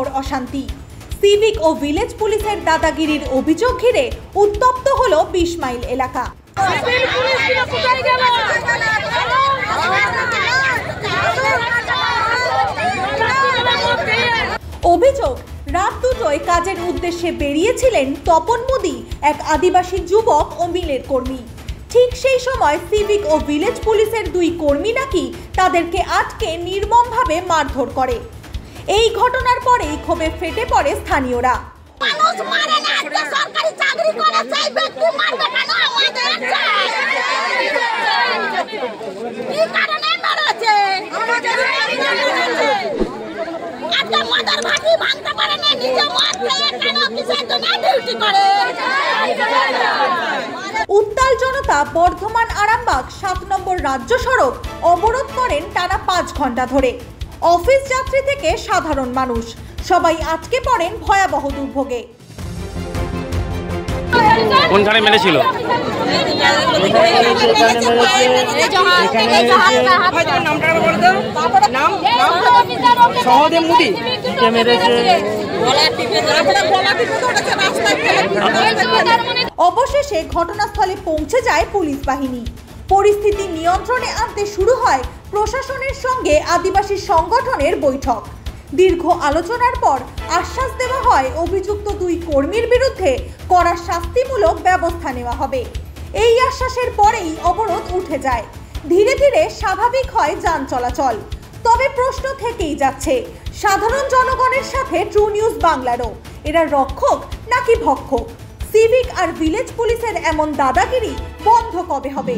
ঘোর অশান্তি। সিভিক ও ভিলেজ পুলিশের দাদাগিরির অভিযোগ ঘিরে উত্তপ্ত হলো 20 মাইল এলাকা। অভিযোগ, রাত দুটোয় কাজের উদ্দেশ্যে বেরিয়েছিলেন তপন মোদি, এক আদিবাসী যুবক ও মিলের কর্মী। ঠিক সেই সময় সিভিক ও ভিলেজ পুলিশের দুই কর্মী নাকি তাদেরকে আটকে নির্মমভাবে মারধর করে। এই ঘটনার পরেই ক্ষোভে ফেটে পড়ে স্থানীয়রা। উত্তাল জনতা বর্ধমান আরামবাগ 7 নম্বর রাজ্য সড়ক অবরোধ করেন টানা 5 ঘন্টা ধরে। অফিস যাত্রী থেকে সাধারণ মানুষ সবাই আটকে পড়েন ভয়াবহ দুর্ভোগে। কোনখানে মেরেছিল? অবশেষে ঘটনাস্থলে পৌঁছে যায় পুলিশ বাহিনী। পরিস্থিতি নিয়ন্ত্রণে আনতে শুরু হয় প্রশাসনের সঙ্গে আদিবাসী সংগঠনের বৈঠক। দীর্ঘ আলোচনার পর আশ্বাস দেওয়া হয় অভিযুক্ত দুই কর্মীর বিরুদ্ধে কড়া শাস্তিমূলক ব্যবস্থা নেওয়া হবে। এই আশ্বাসের পরেই অবরোধ উঠে যায়। ধীরে ধীরে স্বাভাবিক হয় যান চলাচল। তবে প্রশ্ন থেকেই যাচ্ছে সাধারণ জনগণের সাথে ট্রু নিউজ বাংলারও, এরা রক্ষক নাকি ভক্ষক? সিভিক আর ভিলেজ পুলিশের এমন দাদাগিরি বন্ধ কবে হবে?